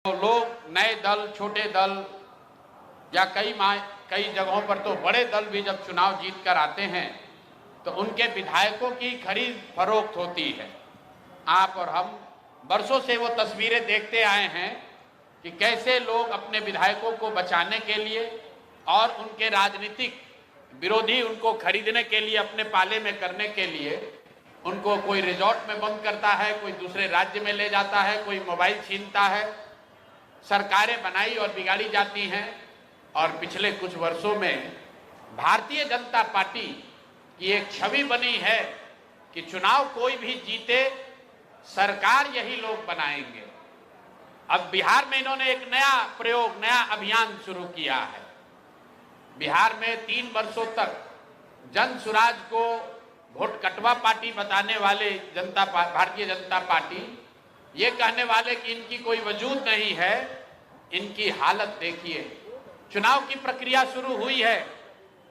तो लोग नए दल, छोटे दल या कई जगहों पर तो बड़े दल भी जब चुनाव जीत कर आते हैं तो उनके विधायकों की खरीद फरोख्त होती है। आप और हम बरसों से वो तस्वीरें देखते आए हैं कि कैसे लोग अपने विधायकों को बचाने के लिए और उनके राजनीतिक विरोधी उनको खरीदने के लिए, अपने पाले में करने के लिए उनको कोई रिजॉर्ट में बंद करता है, कोई दूसरे राज्य में ले जाता है, कोई मोबाइल छीनता है। सरकारें बनाई और बिगाड़ी जाती हैं। और पिछले कुछ वर्षों में भारतीय जनता पार्टी की एक छवि बनी है कि चुनाव कोई भी जीते, सरकार यही लोग बनाएंगे। अब बिहार में इन्होंने एक नया प्रयोग, नया अभियान शुरू किया है। बिहार में 3 वर्षों तक जन सुराज को वोट कटवा पार्टी बताने वाले भारतीय जनता पार्टी, ये कहने वाले कि इनकी कोई वजूद नहीं है, इनकी हालत देखिए। चुनाव की प्रक्रिया शुरू हुई है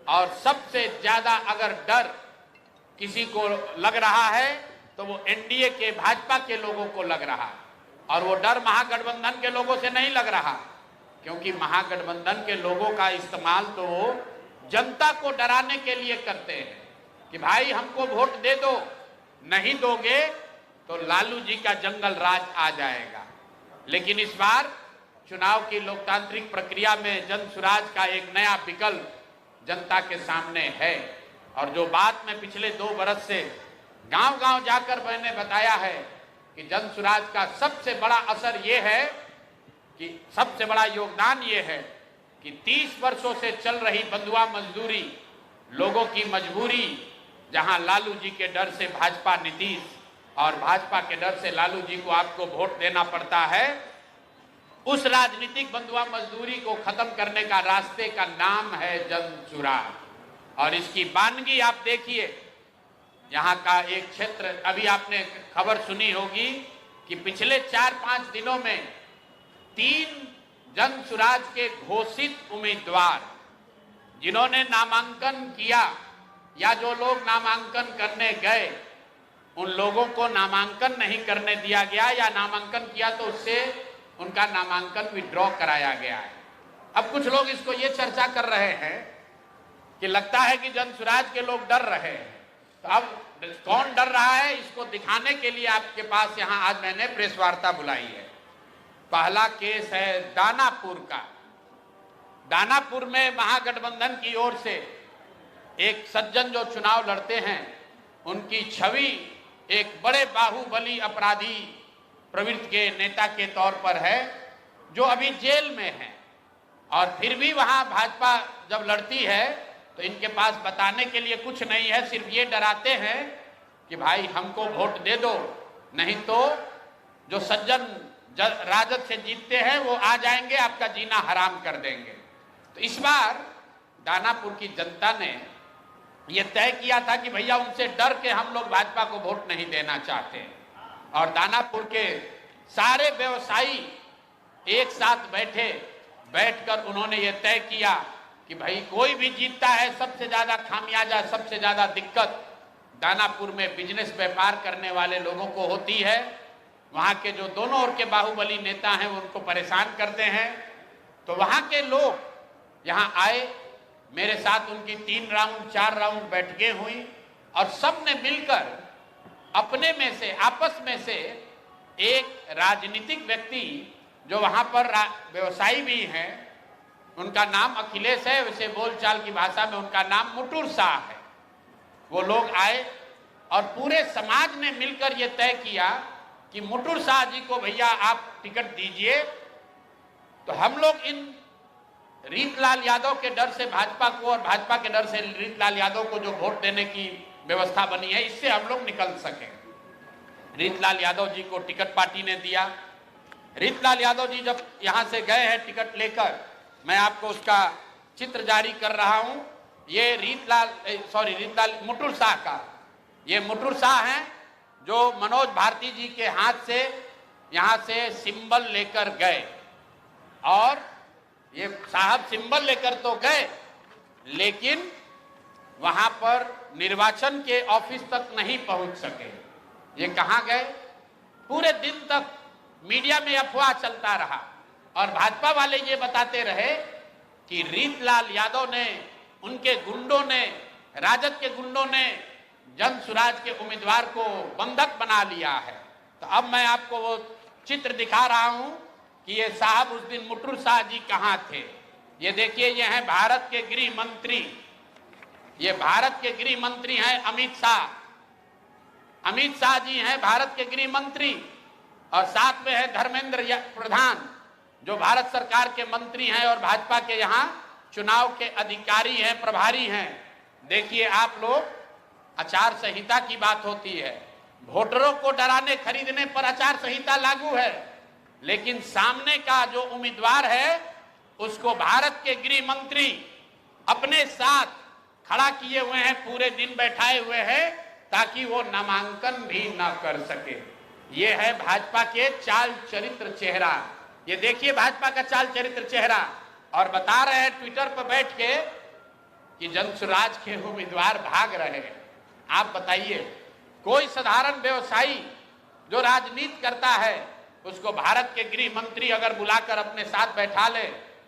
और सबसे ज्यादा अगर डर किसी को लग रहा है तो वो एनडीए के, भाजपा के लोगों को लग रहा है। और वो डर महागठबंधन के लोगों से नहीं लग रहा, क्योंकि महागठबंधन के लोगों का इस्तेमाल तो वो जनता को डराने के लिए करते हैं कि भाई हमको वोट दे दो, नहीं दोगे तो लालू जी का जंगल राज आ जाएगा। लेकिन इस बार चुनाव की लोकतांत्रिक प्रक्रिया में जन सुराज का एक नया विकल्प जनता के सामने है। और जो बात मैं पिछले 2 बरस से गांव-गांव जाकर मैंने बताया है कि जन सुराज का सबसे बड़ा असर ये है कि सबसे बड़ा योगदान ये है कि 30 वर्षों से चल रही बंधुआ मजदूरी, लोगों की मजबूरी, जहां लालू जी के डर से भाजपा नीतीश और भाजपा के डर से लालू जी को आपको वोट देना पड़ता है, उस राजनीतिक बंधुआ मजदूरी को खत्म करने का रास्ते का नाम है जन सुराज। और इसकी वानगी आप देखिए, यहाँ का एक क्षेत्र, अभी आपने खबर सुनी होगी कि पिछले 4-5 दिनों में 3 जन सुराज के घोषित उम्मीदवार जिन्होंने नामांकन किया या जो लोग नामांकन करने गए, उन लोगों को नामांकन नहीं करने दिया गया, या नामांकन किया तो उससे उनका नामांकन विड्रॉ कराया गया है। अब कुछ लोग इसको ये चर्चा कर रहे हैं कि लगता है कि जन सुराज के लोग डर रहे हैं। तो अब कौन डर रहा है, इसको दिखाने के लिए आपके पास यहाँ आज मैंने प्रेस वार्ता बुलाई है। पहला केस है दानापुर का। दानापुर में महागठबंधन की ओर से एक सज्जन जो चुनाव लड़ते हैं, उनकी छवि एक बड़े बाहुबली अपराधी प्रवृत्ति के नेता के तौर पर है, जो अभी जेल में है। और फिर भी वहां भाजपा जब लड़ती है तो इनके पास बताने के लिए कुछ नहीं है, सिर्फ ये डराते हैं कि भाई हमको वोट दे दो, नहीं तो जो सज्जन राजद से जीतते हैं वो आ जाएंगे, आपका जीना हराम कर देंगे। तो इस बार दानापुर की जनता ने ये तय किया था कि भैया उनसे डर के हम लोग भाजपा को वोट नहीं देना चाहते। और दानापुर के सारे व्यवसायी एक साथ बैठकर उन्होंने ये तय किया कि भाई कोई भी जीतता है, सबसे ज्यादा खामियाजा, सबसे ज्यादा दिक्कत दानापुर में बिजनेस व्यापार करने वाले लोगों को होती है। वहां के जो दोनों ओर के बाहुबली नेता हैं वो उनको परेशान करते हैं। तो वहां के लोग यहाँ आए, मेरे साथ उनकी 3 राउंड 4 राउंड बैठकें हुई और सबने मिलकर अपने में से, आपस में से एक राजनीतिक व्यक्ति जो वहां पर व्यवसायी भी हैं, उनका नाम अखिलेश है, वैसे बोलचाल की भाषा में उनका नाम मुटुर शाह है, वो लोग आए और पूरे समाज ने मिलकर ये तय किया कि मुटुर शाह जी को भैया आप टिकट दीजिए। तो हम लोग इन रीतलाल यादव के डर से भाजपा को और भाजपा के डर से रीतलाल यादव को जो वोट देने की व्यवस्था बनी है, इससे हम लोग निकल सके। रीतलाल यादव जी को टिकट पार्टी ने दिया। रीतलाल यादव जी जब यहां से गए हैं टिकट लेकर, मैं आपको उसका चित्र जारी कर रहा हूं। ये रीतलाल मुटुर शाह का, ये मुटुर शाह हैं जो मनोज भारती जी के हाथ से यहां से सिंबल लेकर गए। और ये साहब सिंबल लेकर तो गए, लेकिन वहां पर निर्वाचन के ऑफिस तक नहीं पहुंच सके। ये कहां गए? पूरे दिन तक मीडिया में अफवाह चलता रहा और भाजपा वाले ये बताते रहे कि रीतलाल यादव ने, उनके गुंडों ने, राजद के गुंडों ने जन सुराज के उम्मीदवार को बंधक बना लिया है। तो अब मैं आपको वो चित्र दिखा रहा हूं कि ये साहब उस दिन मुटुर शाह जी कहां थे। ये देखिए, ये हैं भारत के गृह मंत्री, ये भारत के गृह मंत्री हैं अमित शाह। अमित शाह जी हैं भारत के गृह मंत्री, और साथ में है धर्मेंद्र प्रधान जो भारत सरकार के मंत्री हैं और भाजपा के यहाँ चुनाव के अधिकारी हैं, प्रभारी हैं। देखिए आप लोग, आचार संहिता की बात होती है, वोटरों को डराने खरीदने पर आचार संहिता लागू है, लेकिन सामने का जो उम्मीदवार है उसको भारत के गृह मंत्री अपने साथ खड़ा किए हुए हैं, पूरे दिन बैठाए हुए हैं ताकि वो नामांकन भी ना कर सके। ये है भाजपा के चाल चरित्र चेहरा। ये देखिए भाजपा का चाल चरित्र चेहरा, और बता रहे हैं ट्विटर पर बैठ के कि जनसुराज के उम्मीदवार भाग रहे हैं। आप बताइए, कोई साधारण व्यवसायी जो राजनीति करता है उसको भारत के गृह मंत्री अगर बुलाकर अपने साथ बैठा ले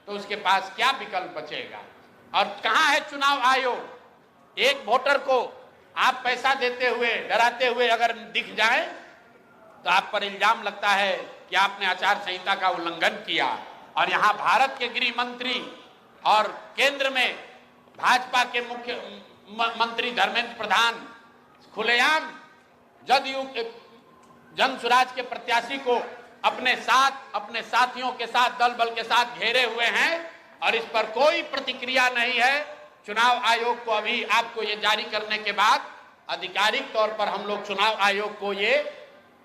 तो उसके पास क्या विकल्प बचेगा। और कहां है चुनाव आयोग? एक वोटर को आप पैसा देते हुए, डराते हुए अगर दिख जाए तो आप पर इल्जाम लगता है कि आपने आचार संहिता का उल्लंघन किया। और यहां भारत के गृह मंत्री और केंद्र में भाजपा के मुख्य मंत्री धर्मेंद्र प्रधान खुलेआम जदयू जन सुराज के प्रत्याशी को अपने साथ, अपने साथियों के साथ, दल बल के साथ घेरे हुए हैं, और इस पर कोई प्रतिक्रिया नहीं है। चुनाव आयोग को अभी आपको ये जारी करने के बाद आधिकारिक तौर पर हम लोग चुनाव आयोग को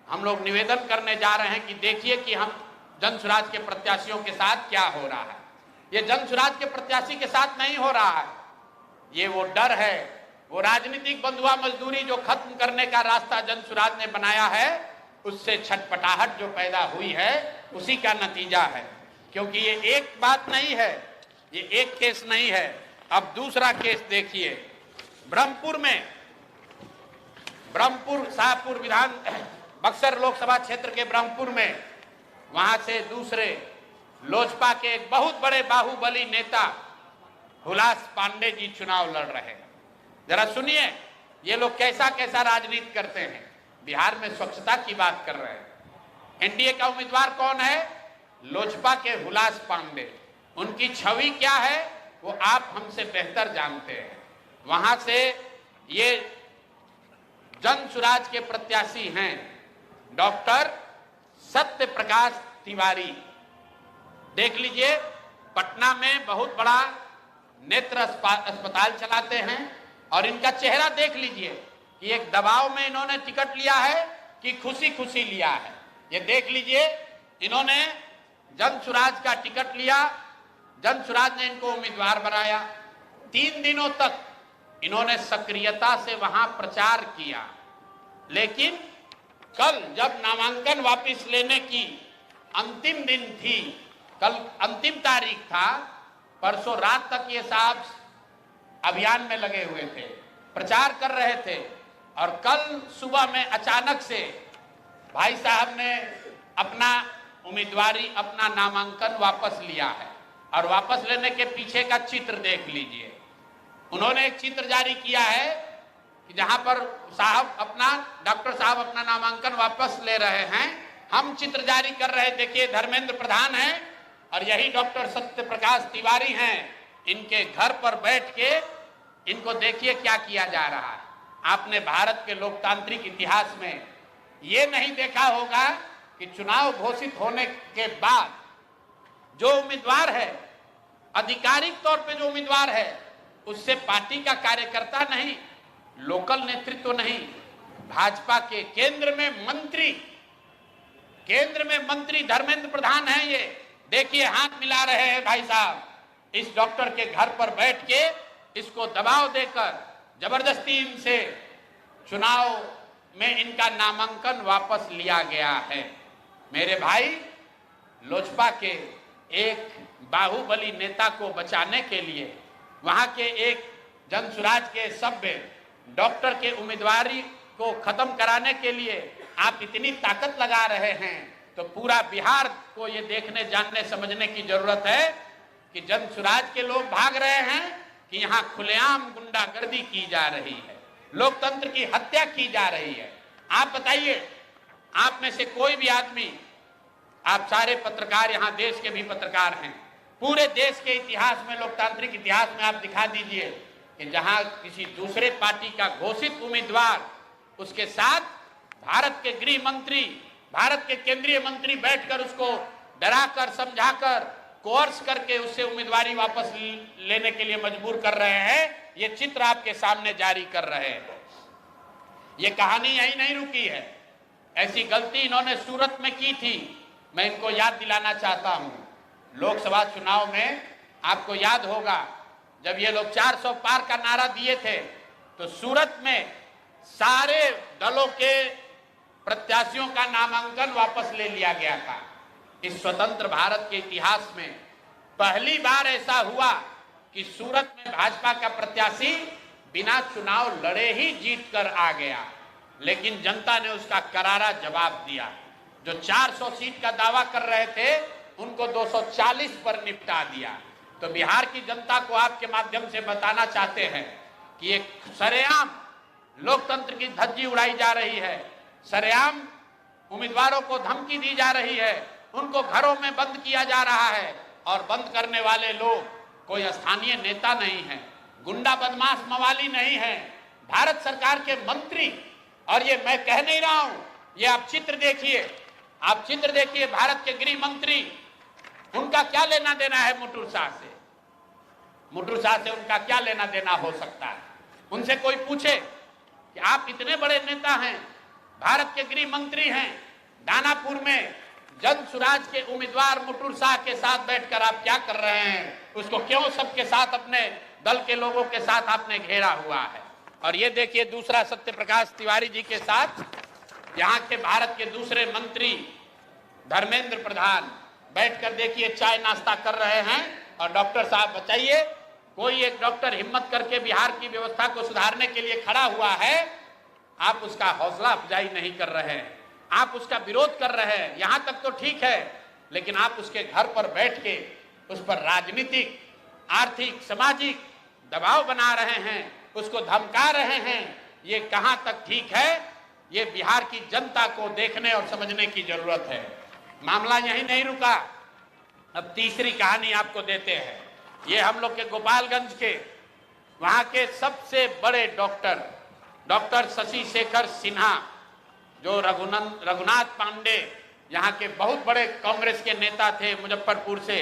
हम लोग निवेदन करने जा रहे हैं कि देखिए कि हम जनसुराज के प्रत्याशियों के साथ क्या हो रहा है। ये जनसुराज के प्रत्याशी के साथ नहीं हो रहा है, ये वो डर है, वो राजनीतिक बंधुआ मजदूरी जो खत्म करने का रास्ता जनसुराज ने बनाया है, उससे छटपटाहट जो पैदा हुई है उसी का नतीजा है। क्योंकि ये एक बात नहीं है, ये एक केस नहीं है। अब दूसरा केस देखिए, ब्रह्मपुर में, ब्रह्मपुर शाहपुर विधान बक्सर लोकसभा क्षेत्र के ब्रह्मपुर में, वहां से दूसरे लोजपा के एक बहुत बड़े बाहुबली नेता हुलास पांडे जी चुनाव लड़ रहे हैं। जरा सुनिए ये लोग कैसा कैसा राजनीति करते हैं। बिहार में स्वच्छता की बात कर रहे हैं। एनडीए का उम्मीदवार कौन है? लोजपा के हुलास पांडे। उनकी छवि क्या है वो आप हमसे बेहतर जानते हैं। वहां से ये जन सुराज के प्रत्याशी हैं डॉक्टर सत्य प्रकाश तिवारी। देख लीजिए, पटना में बहुत बड़ा नेत्र अस्पताल चलाते हैं, और इनका चेहरा देख लीजिए कि एक दबाव में इन्होंने टिकट लिया है कि खुशी खुशी लिया है। ये देख लीजिए, इन्होंने जन सुराज का टिकट लिया, जन सुराज ने इनको उम्मीदवार बनाया। 3 दिनों तक इन्होंने सक्रियता से वहां प्रचार किया, लेकिन कल जब नामांकन वापस लेने की अंतिम दिन थी, कल अंतिम तारीख था, परसों रात तक ये साहब अभियान में लगे हुए थे, प्रचार कर रहे थे, और कल सुबह में अचानक से भाई साहब ने अपना उम्मीदवारी, अपना नामांकन वापस लिया है। और वापस लेने के पीछे का चित्र देख लीजिए। उन्होंने एक चित्र जारी किया है कि जहां पर डॉक्टर साहब अपना नामांकन वापस ले रहे हैं। हम चित्र जारी कर रहे हैं। देखिए, धर्मेंद्र प्रधान हैं और यही डॉक्टर सत्य प्रकाश तिवारी हैं। इनके घर पर बैठ के इनको देखिए क्या किया जा रहा है। आपने भारत के लोकतांत्रिक इतिहास में ये नहीं देखा होगा कि चुनाव घोषित होने के बाद जो उम्मीदवार है, आधिकारिक तौर पे जो उम्मीदवार है, उससे पार्टी का कार्यकर्ता नहीं, लोकल नेतृत्व नहीं, भाजपा के केंद्र में मंत्री धर्मेंद्र प्रधान हैं। ये देखिए हाथ मिला रहे हैं भाई साहब, इस डॉक्टर के घर पर बैठ के इसको दबाव देकर जबरदस्ती इनसे चुनाव में इनका नामांकन वापस लिया गया है। मेरे भाई, लोजपा के एक बाहुबली नेता को बचाने के लिए, वहां के एक जनसुराज के सभ्य डॉक्टर के उम्मीदवारी को खत्म कराने के लिए आप इतनी ताकत लगा रहे हैं तो पूरा बिहार को ये देखने जानने समझने की जरूरत है कि जन सुराज के लोग भाग रहे हैं कि यहाँ खुलेआम गुंडागर्दी की जा रही है, लोकतंत्र की हत्या की जा रही है। आप बताइए, आप में से कोई भी आदमी, आप सारे पत्रकार, यहाँ देश के भी पत्रकार हैं, पूरे देश के इतिहास में, लोकतांत्रिक इतिहास में आप दिखा दीजिए कि जहां किसी दूसरे पार्टी का घोषित उम्मीदवार, उसके साथ भारत के गृह मंत्री, भारत के केंद्रीय मंत्री बैठकर उसको डराकर, समझाकर, कोर्स करके उससे उम्मीदवारी वापस लेने के लिए मजबूर कर रहे हैं। ये चित्र आपके सामने जारी कर रहे हैं। ये कहानी यही नहीं रुकी है, ऐसी गलती इन्होंने सूरत में की थी। मैं इनको याद दिलाना चाहता हूं, लोकसभा चुनाव में आपको याद होगा जब ये लोग 400 पार का नारा दिए थे तो सूरत में सारे दलों के प्रत्याशियों का नामांकन वापस ले लिया गया था। इस स्वतंत्र भारत के इतिहास में पहली बार ऐसा हुआ कि सूरत में भाजपा का प्रत्याशी बिना चुनाव लड़े ही जीत कर आ गया, लेकिन जनता ने उसका करारा जवाब दिया। जो 400 सीट का दावा कर रहे थे उनको 240 पर निपटा दिया। तो बिहार की जनता को आपके माध्यम से बताना चाहते हैं कि एक सरेआम लोकतंत्र की धज्जी उड़ाई जा रही है, सरेआम उम्मीदवारों को धमकी दी जा रही है, उनको घरों में बंद किया जा रहा है, और बंद करने वाले लोग कोई स्थानीय नेता नहीं है, गुंडा बदमाश मवाली नहीं है, भारत सरकार के मंत्री। और ये मैं कह नहीं रहा हूं, ये आप चित्र देखिए, आप चित्र देखिए, भारत के गृह मंत्री, उनका क्या लेना देना है मुटुर शाह से? मुटुर शाह से उनका क्या लेना देना हो सकता है? उनसे कोई पूछे कि आप इतने बड़े नेता हैं, भारत के गृह मंत्री हैं, दानापुर में जन सुराज के उम्मीदवार मुटुर शाह के साथ बैठकर आप क्या कर रहे हैं? उसको क्यों सबके साथ, अपने दल के लोगों के साथ आपने घेरा हुआ है? और ये देखिए दूसरा सत्य प्रकाश तिवारी जी के साथ यहाँ के भारत के दूसरे मंत्री धर्मेंद्र प्रधान बैठकर देखिए चाय नाश्ता कर रहे हैं। और डॉक्टर साहब बताइए, कोई एक डॉक्टर हिम्मत करके बिहार की व्यवस्था को सुधारने के लिए खड़ा हुआ है, आप उसका हौसला अफजाई नहीं कर रहे हैं, आप उसका विरोध कर रहे हैं। यहां तक तो ठीक है, लेकिन आप उसके घर पर बैठ के उस पर राजनीतिक, आर्थिक, सामाजिक दबाव बना रहे हैं, उसको धमका रहे हैं। ये कहां तक ठीक है? ये बिहार की जनता को देखने और समझने की जरूरत है। मामला यही नहीं रुका, अब तीसरी कहानी आपको देते हैं। ये हम लोग के गोपालगंज के वहां के सबसे बड़े डॉक्टर शशि शेखर सिन्हा, जो रघुनाथ पांडे यहाँ के बहुत बड़े कांग्रेस के नेता थे मुजफ्फरपुर से,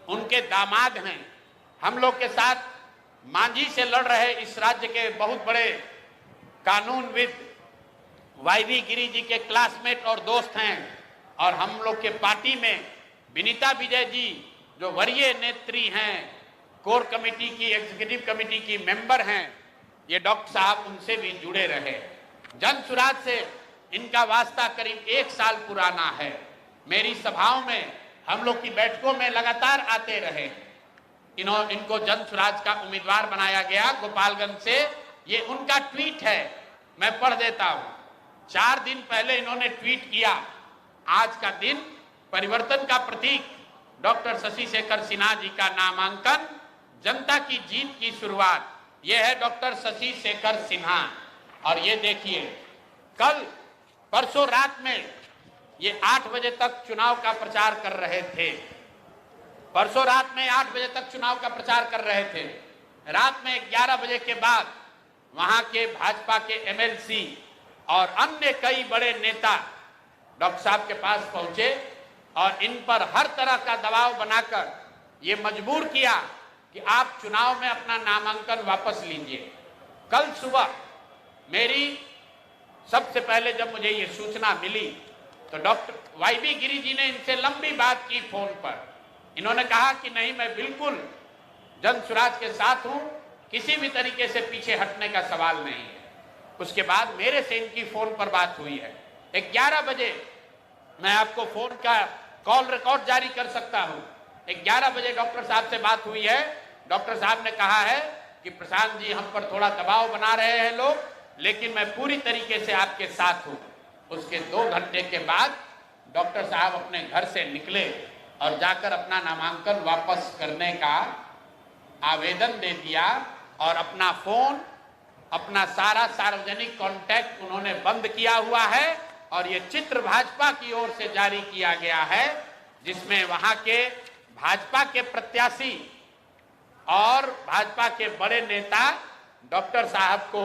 उनके दामाद हैं। हम लोग के साथ मांझी से लड़ रहे इस राज्य के बहुत बड़े कानूनविद वाईवी गिरी जी के क्लासमेट और दोस्त हैं। और हम लोग के पार्टी में विनीता विजय जी, जो वरीय नेत्री हैं, कोर कमेटी की, एग्जीक्यूटिव कमेटी की मेंबर हैं, ये डॉक्टर साहब उनसे भी जुड़े रहे। जन सुराज से इनका वास्ता करीब 1 साल पुराना है। मेरी सभाओं में, हम लोग की बैठकों में लगातार आते रहे। इनको जन सुराज का उम्मीदवार बनाया गया गोपालगंज से। ये उनका ट्वीट है, मैं पढ़ देता हूं। 4 दिन पहले इन्होंने ट्वीट किया, आज का दिन परिवर्तन का प्रतीक, डॉक्टर शशि शेखर सिन्हा जी का नामांकन, जनता की जीत की शुरुआत। यह है डॉक्टर शशि शेखर सिन्हा। और ये देखिए, परसों रात में ये 8 बजे तक चुनाव का प्रचार कर रहे थे। परसों रात में 8 बजे तक चुनाव का प्रचार कर रहे थे। रात में 11 बजे के बाद वहां के भाजपा के एमएलसी और अन्य कई बड़े नेता डॉक्टर साहब के पास पहुंचे और इन पर हर तरह का दबाव बनाकर ये मजबूर किया कि आप चुनाव में अपना नामांकन वापस लीजिए। कल सुबह मेरी सबसे पहले जब मुझे ये सूचना मिली तो डॉक्टर वाईवी गिरी जी ने इनसे लंबी बात की फोन पर। इन्होंने कहा कि नहीं, मैं बिल्कुल जन सुराज के साथ हूं, किसी भी तरीके से पीछे हटने का सवाल नहीं है। उसके बाद मेरे से इनकी फोन पर बात हुई है 11 बजे। मैं आपको फोन का कॉल रिकॉर्ड जारी कर सकता हूं। 11 बजे डॉक्टर साहब से बात हुई है। डॉक्टर साहब ने कहा है कि प्रशांत जी, हम पर थोड़ा दबाव बना रहे हैं लोग, लेकिन मैं पूरी तरीके से आपके साथ हूं। उसके 2 घंटे के बाद डॉक्टर साहब अपने घर से निकले और जाकर अपना नामांकन वापस करने का आवेदन दे दिया और अपना फोन, अपना सारा सार्वजनिक कॉन्टैक्ट उन्होंने बंद किया हुआ है। और ये चित्र भाजपा की ओर से जारी किया गया है, जिसमें वहां के भाजपा के प्रत्याशी और भाजपा के बड़े नेता डॉक्टर साहब को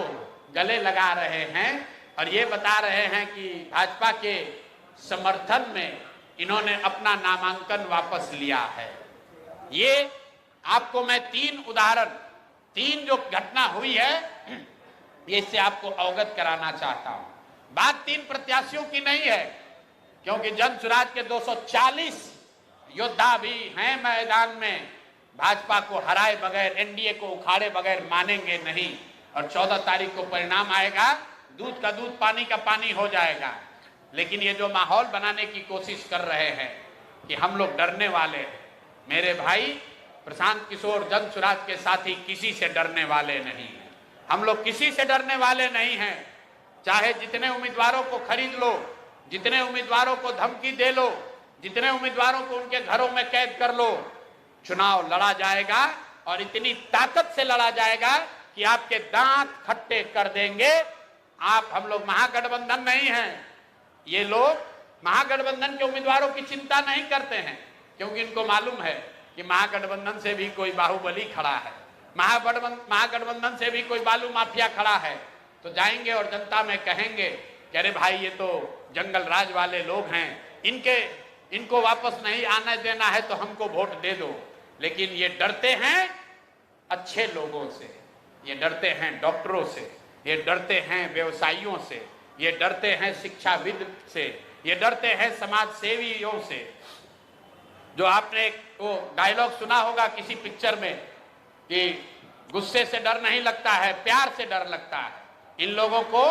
गले लगा रहे हैं और ये बता रहे हैं कि भाजपा के समर्थन में इन्होंने अपना नामांकन वापस लिया है। ये आपको मैं तीन जो घटना हुई है, ये इससे आपको अवगत कराना चाहता हूं। बात 3 प्रत्याशियों की नहीं है, क्योंकि जन सुराज के 240 योद्धा भी हैं मैदान में। भाजपा को हराए बगैर, एनडीए को उखाड़े बगैर मानेंगे नहीं। और 14 तारीख को परिणाम आएगा, दूध का दूध पानी का पानी हो जाएगा। लेकिन ये जो माहौल बनाने की कोशिश कर रहे हैं कि हम लोग डरने वाले हैं, मेरे भाई प्रशांत किशोर जन सुराज के साथी किसी से डरने वाले नहीं हैं। हम लोग किसी से डरने वाले नहीं हैं। चाहे जितने उम्मीदवारों को खरीद लो, जितने उम्मीदवारों को धमकी दे लो, जितने उम्मीदवारों को उनके घरों में कैद कर लो, चुनाव लड़ा जाएगा और इतनी ताकत से लड़ा जाएगा कि आपके दांत खट्टे कर देंगे। हम लोग महागठबंधन नहीं हैं। ये लोग महागठबंधन के उम्मीदवारों की चिंता नहीं करते हैं, क्योंकि इनको मालूम है कि महागठबंधन से भी कोई बाहुबली खड़ा है, महागठबंधन से भी कोई बालू माफिया खड़ा है। तो जाएंगे और जनता में कहेंगे कि अरे भाई ये तो जंगल राज वाले लोग हैं, इनको वापस नहीं आने देना है तो हमको वोट दे दो। लेकिन ये डरते हैं अच्छे लोगों से, ये डरते हैं डॉक्टरों से, ये डरते हैं व्यवसायियों से, ये डरते हैं शिक्षाविद से, ये डरते हैं समाज सेवियों से। जो आपने वो डायलॉग सुना होगा किसी पिक्चर में कि गुस्से से डर नहीं लगता है, प्यार से डर लगता है। इन लोगों को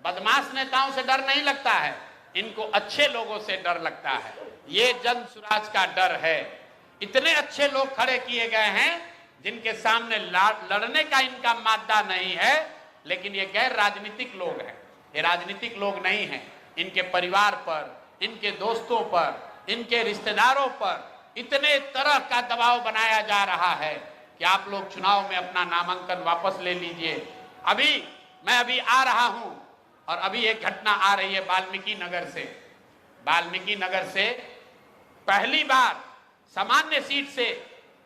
बदमाश नेताओं से डर नहीं लगता है, इनको अच्छे लोगों से डर लगता है। ये जन सुराज का डर है। इतने अच्छे लोग खड़े किए गए हैं जिनके सामने लड़ने का इनका मादा नहीं है, लेकिन ये गैर राजनीतिक लोग हैं, ये राजनीतिक लोग नहीं हैं। इनके परिवार पर, इनके दोस्तों पर, इनके रिश्तेदारों पर इतने तरह का दबाव बनाया जा रहा है कि आप लोग चुनाव में अपना नामांकन वापस ले लीजिए। मैं अभी आ रहा हूं और अभी एक घटना आ रही है वाल्मीकि नगर से। वाल्मीकि नगर से पहली बार सामान्य सीट से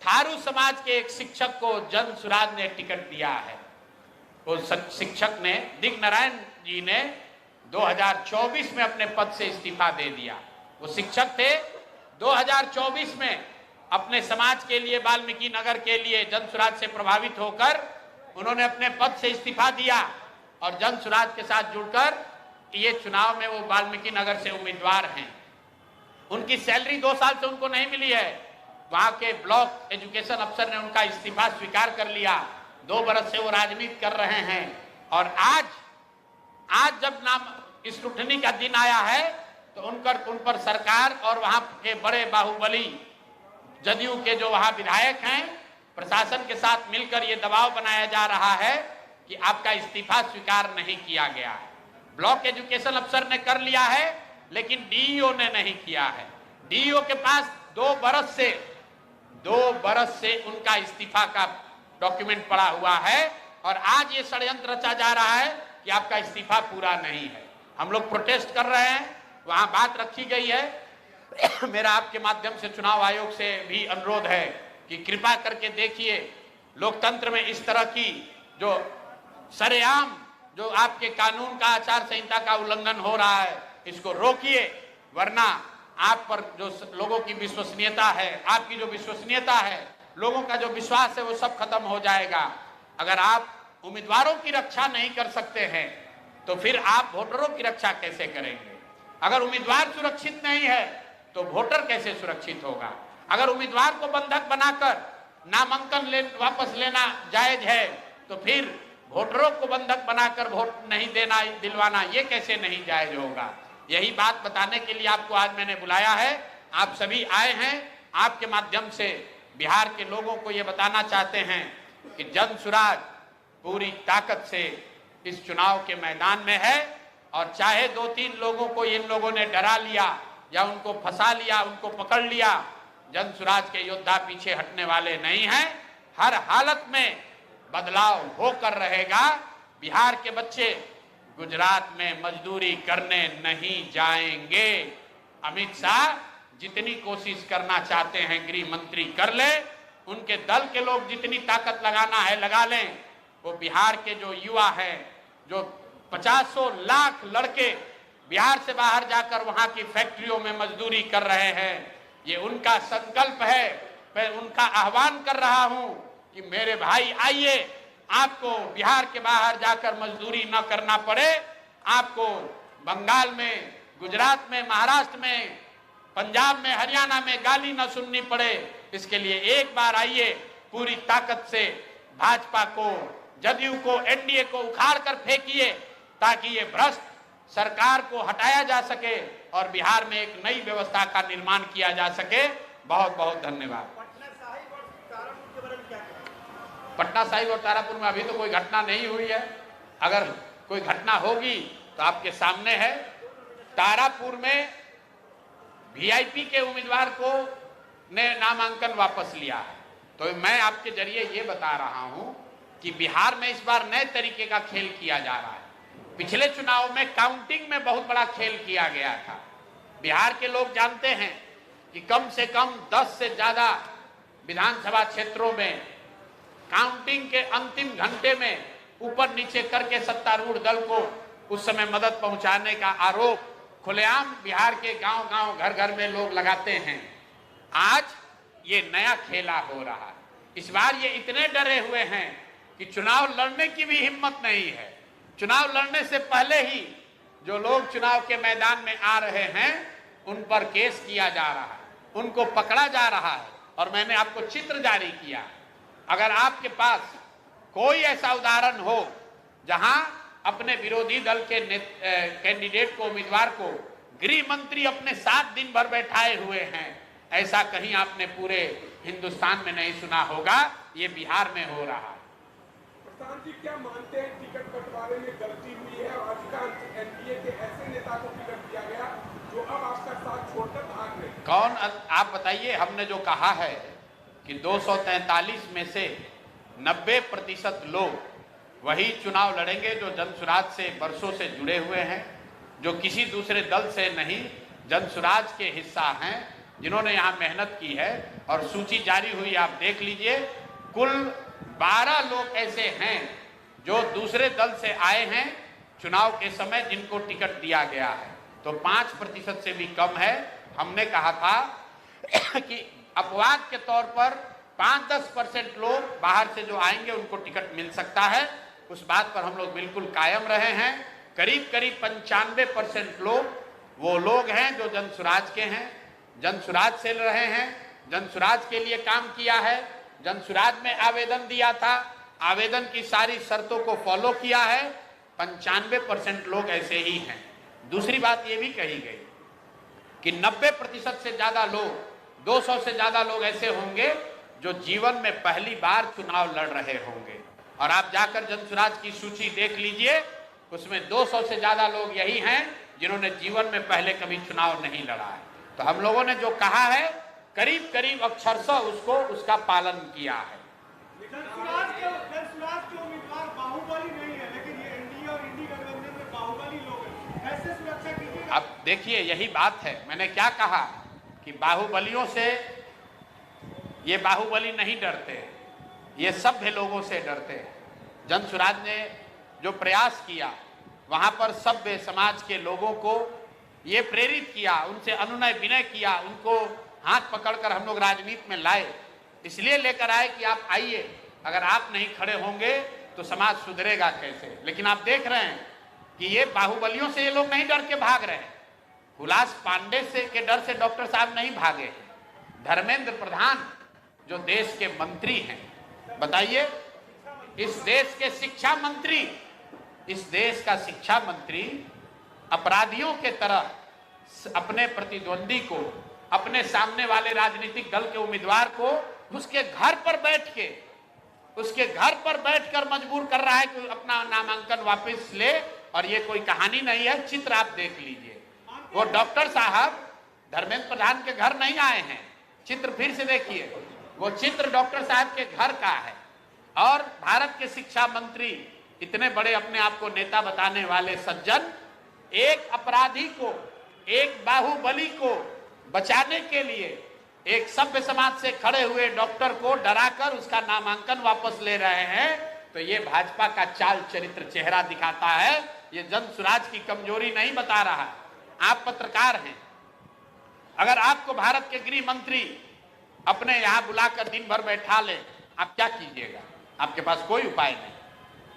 थारू समाज के एक शिक्षक को जन सुराज ने टिकट दिया है। वो शिक्षक ने, दिग्नारायण जी ने 2024 में अपने पद से इस्तीफा दे दिया। वो शिक्षक थे, 2024 में अपने समाज के लिए, वाल्मीकि नगर के लिए जन सुराज से प्रभावित होकर उन्होंने अपने पद से इस्तीफा दिया और जन सुराज के साथ जुड़कर ये चुनाव में वो वाल्मीकि नगर से उम्मीदवार हैं। उनकी सैलरी 2 साल से उनको नहीं मिली है। वहां के ब्लॉक एजुकेशन अफसर ने उनका इस्तीफा स्वीकार कर लिया। 2 बरस से वो राजनीति कर रहे हैं और आज जब नाम स्क्रूटनी का दिन आया है तो उन पर सरकार और वहां के बड़े बाहुबली जदयू के जो वहां विधायक हैं, प्रशासन के साथ मिलकर ये दबाव बनाया जा रहा है कि आपका इस्तीफा स्वीकार नहीं किया गया है। ब्लॉक एजुकेशन अफसर ने कर लिया है, लेकिन डीईओ ने नहीं किया है। डीईओ के पास 2 बरस से उनका इस्तीफा का डॉक्यूमेंट पड़ा हुआ है और आज ये षड्यंत्र रचा जा रहा है कि आपका इस्तीफा पूरा नहीं है। हम लोग प्रोटेस्ट कर रहे हैं, वहां बात रखी गई है। मेरा आपके माध्यम से चुनाव आयोग से भी अनुरोध है कि कृपा करके देखिए, लोकतंत्र में इस तरह की जो सरेआम जो आपके कानून का, आचार संहिता का उल्लंघन हो रहा है, इसको रोकिए, वरना आप पर जो लोगों की विश्वसनीयता है, आपकी जो विश्वसनीयता है, लोगों का जो विश्वास है, वो सब खत्म हो जाएगा। अगर आप उम्मीदवारों की रक्षा नहीं कर सकते हैं तो फिर आप वोटरों की रक्षा कैसे करेंगे? अगर उम्मीदवार सुरक्षित नहीं है तो वोटर कैसे सुरक्षित होगा? अगर उम्मीदवार को बंधक बनाकर नामांकन वापस लेना जायज है तो फिर वोटरों को बंधक बनाकर वोट नहीं देना, दिलवाना, ये कैसे नहीं जायज होगा? यही बात बताने के लिए आपको आज मैंने बुलाया है। आप सभी आए हैं, आपके माध्यम से बिहार के लोगों को ये बताना चाहते हैं कि जन सुराज पूरी ताकत से इस चुनाव के मैदान में है और चाहे 2-3 लोगों को इन लोगों ने डरा लिया, या उनको फंसा लिया, उनको पकड़ लिया, जन सुराज के योद्धा पीछे हटने वाले नहीं हैं। हर हालत में बदलाव होकर रहेगा। बिहार के बच्चे गुजरात में मजदूरी करने नहीं जाएंगे। अमित शाह जितनी कोशिश करना चाहते हैं गृह मंत्री कर ले, उनके दल के लोग जितनी ताकत लगाना है लगा लें। वो बिहार के जो युवा हैं, जो 50 लाख लड़के बिहार से बाहर जाकर वहां की फैक्ट्रियों में मजदूरी कर रहे हैं, ये उनका संकल्प है। मैं उनका आह्वान कर रहा हूं कि मेरे भाई आइए, आपको बिहार के बाहर जाकर मजदूरी न करना पड़े, आपको बंगाल में, गुजरात में, महाराष्ट्र में, पंजाब में, हरियाणा में गाली न सुननी पड़े। इसके लिए एक बार आइए, पूरी ताकत से भाजपा को, जदयू को, एनडीए को उखाड़ कर फेंकिए, ताकि ये भ्रष्ट सरकार को हटाया जा सके और बिहार में एक नई व्यवस्था का निर्माण किया जा सके। बहुत बहुत धन्यवाद। पटना साहिब और तारापुर में अभी तो कोई घटना नहीं हुई है। अगर कोई घटना होगी तो आपके सामने है। तारापुर में वीआईपी के उम्मीदवार को ने नामांकन वापस लिया है। तो मैं आपके जरिए ये बता रहा हूं कि बिहार में इस बार नए तरीके का खेल किया जा रहा है। पिछले चुनाव में काउंटिंग में बहुत बड़ा खेल किया गया था। बिहार के लोग जानते हैं कि कम से कम 10 से ज्यादा विधानसभा क्षेत्रों में काउंटिंग के अंतिम घंटे में ऊपर नीचे करके सत्तारूढ़ दल को उस समय मदद पहुंचाने का आरोप खुलेआम बिहार के गांव-गांव, घर-घर में लोग लगाते हैं। आज ये नया खेला हो रहा है। इस बार ये इतने डरे हुए हैं कि चुनाव लड़ने की भी हिम्मत नहीं है। चुनाव लड़ने से पहले ही जो लोग चुनाव के मैदान में आ रहे हैं उन पर केस किया जा रहा है, उनको पकड़ा जा रहा है। और मैंने आपको चित्र जारी किया। अगर आपके पास कोई ऐसा उदाहरण हो जहां अपने विरोधी दल के कैंडिडेट को, उम्मीदवार को गृह मंत्री अपने साथ दिन भर बैठाए हुए हैं, ऐसा कहीं आपने पूरे हिंदुस्तान में नहीं सुना होगा। ये बिहार में हो रहा है। प्रशांत जी, क्या मानते हैं टिकट बंटवारे में गलती हुई है और अधिकांश एनडीए के ऐसे नेता को टिकट दिया गया जो अब आपका साथ छोड़कर भाग रहे? कौन? आप बताइए। हमने जो कहा है कि 243 में से 90% लोग वही चुनाव लड़ेंगे जो जनसुराज से बरसों से जुड़े हुए हैं, जो किसी दूसरे दल से नहीं, जनसुराज के हिस्सा हैं, जिन्होंने यहाँ मेहनत की है। और सूची जारी हुई, आप देख लीजिए। कुल 12 लोग ऐसे हैं जो दूसरे दल से आए हैं चुनाव के समय, जिनको टिकट दिया गया है। तो 5% से भी कम है। हमने कहा था कि अपवाद के तौर पर 5-10% लोग बाहर से जो आएंगे उनको टिकट मिल सकता है। उस बात पर हम लोग बिल्कुल कायम रहे हैं। करीब करीब 95% लोग वो लोग हैं जो जनसुराज के हैं, जनसुराज से रहे हैं, जनसुराज के लिए काम किया है, जनसुराज में आवेदन दिया था, आवेदन की सारी शर्तों को फॉलो किया है। 95% लोग ऐसे ही हैं। दूसरी बात ये भी कही गई कि 90% से ज्यादा लोग, 200 से ज्यादा लोग ऐसे होंगे जो जीवन में पहली बार चुनाव लड़ रहे होंगे। और आप जाकर जनसुराज की सूची देख लीजिए, उसमें 200 से ज्यादा लोग यही हैं जिन्होंने जीवन में पहले कभी चुनाव नहीं लड़ा है। तो हम लोगों ने जो कहा है करीब करीब अक्षरशः उसका पालन किया है। जनसुराज के उम्मीदवार बाहुबली नहीं है, लेकिन ये एनडीए और इंडी गठबंधन में बाहुबली लोग हैं। कैसे सुरक्षा कीजिएगा? अब देखिए, यही बात है। मैंने क्या कहा कि बाहुबलियों से, ये बाहुबली नहीं डरते, ये सभ्य लोगों से डरते हैं। जनसुराज ने जो प्रयास किया वहां पर सभ्य समाज के लोगों को ये प्रेरित किया, उनसे अनुनय विनय किया, उनको हाथ पकड़कर हम लोग राजनीति में लाए। इसलिए लेकर आए कि आप आइए, अगर आप नहीं खड़े होंगे तो समाज सुधरेगा कैसे। लेकिन आप देख रहे हैं कि ये बाहुबलियों से ये लोग नहीं डर के भाग रहे हैं। हुलास पांडे से के डर से डॉक्टर साहब नहीं भागे। धर्मेंद्र प्रधान जो देश के मंत्री हैं, बताइए, इस देश के शिक्षा मंत्री, इस देश का शिक्षा मंत्री अपराधियों के तरह अपने प्रतिद्वंदी को, अपने सामने वाले राजनीतिक दल के उम्मीदवार को उसके घर पर बैठकर मजबूर कर रहा है कि अपना नामांकन वापस ले। और ये कोई कहानी नहीं है, चित्र आप देख लीजिए। वो डॉक्टर साहब धर्मेंद्र प्रधान के घर नहीं आए हैं। चित्र फिर से देखिए, वो चित्र डॉक्टर साहब के घर का है। और भारत के शिक्षा मंत्री, इतने बड़े अपने आप को नेता बताने वाले सज्जन, एक अपराधी को, एक बाहुबली को बचाने के लिए एक सभ्य समाज से खड़े हुए डॉक्टर को डराकर उसका नामांकन वापस ले रहे हैं। तो ये भाजपा का चाल चरित्र चेहरा दिखाता है, ये जन स्वराज की कमजोरी नहीं बता रहा। आप पत्रकार हैं, अगर आपको भारत के गृह मंत्री अपने यहां बुलाकर दिन भर बैठा ले, आप क्या कीजिएगा? आपके पास कोई उपाय नहीं।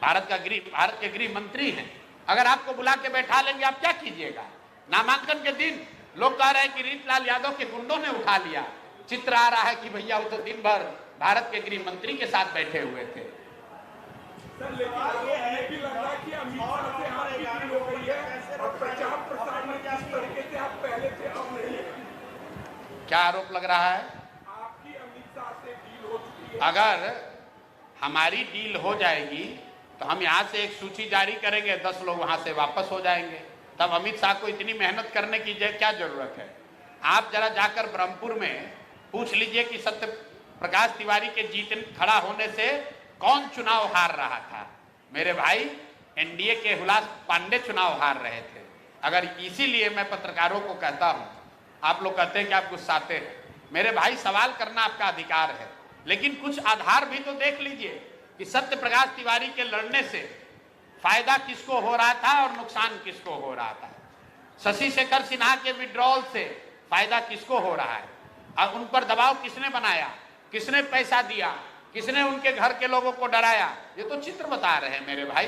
भारत के गृह मंत्री हैं, अगर आपको बुला के बैठा लेंगे, आप क्या कीजिएगा? नामांकन के दिन लोग कह रहे हैं कि रीतलाल यादव के गुंडों ने उठा लिया। चित्र आ रहा है कि भैया वो तो दिन भर भारत के गृह मंत्री के साथ बैठे हुए थे। सर, लेकिन ये भी लग रहा है कि अमित शाह से आपकी डील हो गई है और प्रचार प्रसार में जिस तरीके से आप पहले थे अब नहीं है। क्या आरोप लग रहा है? आपकी अमित शाह से डील हो चुकी है। अगर हमारी डील हो जाएगी तो हम यहाँ से एक सूची जारी करेंगे, 10 लोग वहां से वापस हो जाएंगे। तब अमित शाह को इतनी मेहनत करने की क्या जरूरत है? आप जरा जाकर ब्रह्मपुर में पूछ लीजिए कि सत्य प्रकाश तिवारी के खड़ा होने से कौन चुनाव हार रहा था। मेरे भाई, एनडीए के हुलास पांडे चुनाव हार रहे थे। अगर इसीलिए मैं पत्रकारों को कहता हूं, आप लोग कहते हैं कि आप गुस्साते हैं। मेरे भाई, सवाल करना आपका अधिकार है, लेकिन कुछ आधार भी तो देख लीजिए कि सत्य प्रकाश तिवारी के लड़ने से फायदा किसको हो रहा था और नुकसान किसको हो रहा था। शशि शेखर सिन्हा के विड्रॉल से फायदा किसको हो रहा है और उन पर दबाव किसने बनाया, किसने पैसा दिया, किसने उनके घर के लोगों को डराया, ये तो चित्र बता रहे हैं मेरे भाई।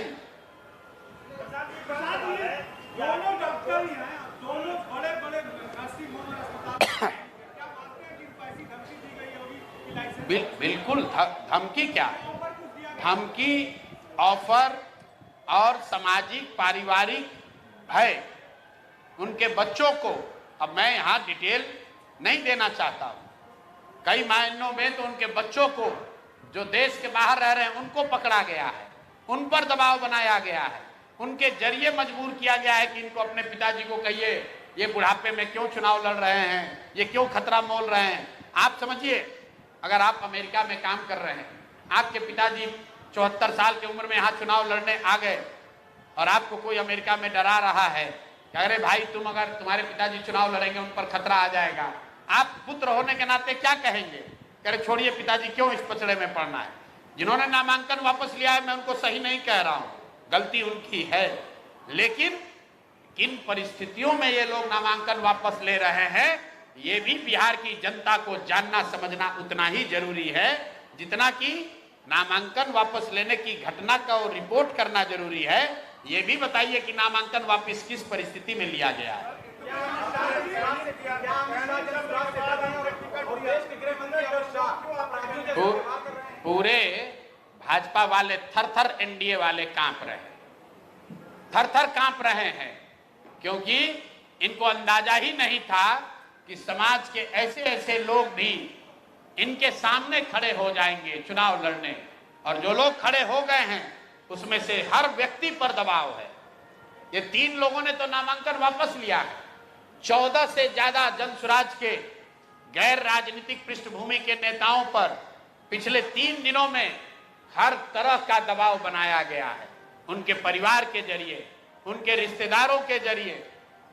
दोनों डॉक्टर ही हैं, दोनों बड़े-बड़े बिल्कुल धमकी क्या? धमकी, ऑफर और सामाजिक पारिवारिक भय उनके बच्चों को, अब मैं यहाँ डिटेल नहीं देना चाहता हूँ। कई मायनों में तो उनके बच्चों को जो देश के बाहर रह रहे हैं उनको पकड़ा गया है, उन पर दबाव बनाया गया है, उनके जरिए मजबूर किया गया है कि इनको अपने पिताजी को कहिए ये बुढ़ापे में क्यों चुनाव लड़ रहे हैं, ये क्यों खतरा मोल रहे हैं। आप समझिए, अगर आप अमेरिका में काम कर रहे हैं, आपके पिताजी 74 साल की उम्र में यहाँ चुनाव लड़ने आ गए और आपको कोई अमेरिका में डरा रहा है कि अरे भाई अगर तुम्हारे पिताजी चुनाव लड़ेंगे उन पर खतरा आ जाएगा, आप पुत्र होने के नाते क्या कहेंगे? कह रहे छोड़िए पिताजी, क्यों इस पचड़े में पड़ना है। जिन्होंने नामांकन वापस लिया है, मैं उनको सही नहीं कह रहा हूं, गलती उनकी है, लेकिन किन परिस्थितियों में ये लोग नामांकन वापस ले रहे हैं, ये भी बिहार की जनता को जानना समझना उतना ही जरूरी है जितना कि नामांकन वापस लेने की घटना का रिपोर्ट करना जरूरी है। ये भी बताइए कि नामांकन वापस किस परिस्थिति में लिया गया है। पूरे भाजपा वाले थर-थर एनडीए वाले कांप रहे हैं, थर-थर कांप रहे हैं, क्योंकि इनको अंदाजा ही नहीं था कि समाज के ऐसे ऐसे लोग भी इनके सामने खड़े हो जाएंगे चुनाव लड़ने। और जो लोग खड़े हो गए हैं उसमें से हर व्यक्ति पर दबाव है। ये 3 लोगों ने तो नामांकन वापस लिया है। 14 से ज्यादा जनसुराज के गैर राजनीतिक पृष्ठभूमि के नेताओं पर पिछले 3 दिनों में हर तरह का दबाव बनाया गया है। उनके परिवार के जरिए, उनके रिश्तेदारों के जरिए,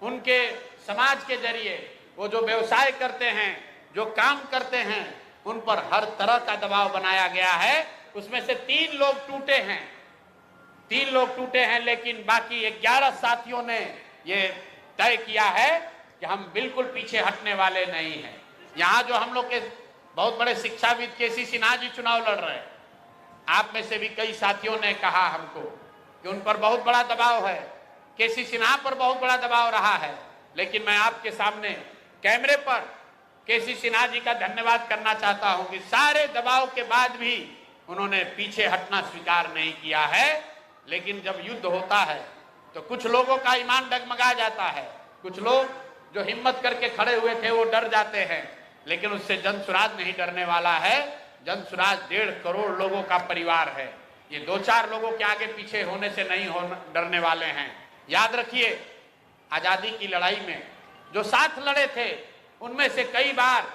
उनके समाज के जरिए, वो जो व्यवसाय करते हैं, जो काम करते हैं, उन पर हर तरह का दबाव बनाया गया है। उसमें से 3 लोग टूटे हैं, 3 लोग टूटे हैं, लेकिन बाकी 11 साथियों ने ये तय किया है कि हम बिल्कुल पीछे हटने वाले नहीं हैं। यहाँ जो हम लोग के बहुत बड़े शिक्षाविद केसी सिन्हा जी चुनाव लड़ रहे हैं, आप में से भी कई साथियों ने कहा हमको कि उन पर बहुत बड़ा दबाव है, केसी सिन्हा पर बहुत बड़ा दबाव रहा है। लेकिन मैं आपके सामने कैमरे पर केसी सिन्हा जी का धन्यवाद करना चाहता हूं कि सारे दबाव के बाद भी उन्होंने पीछे हटना स्वीकार नहीं किया है। लेकिन जब युद्ध होता है तो कुछ लोगों का ईमान डगमगा जाता है, कुछ लोग जो हिम्मत करके खड़े हुए थे वो डर जाते हैं, लेकिन उससे जनसुराज नहीं डरने वाला है। जनसुराज 1.5 करोड़ लोगों का परिवार है, ये 2-4 लोगों के आगे पीछे होने से नहीं डरने वाले हैं। याद रखिए, आजादी की लड़ाई में जो साथ लड़े थे उनमें से कई बार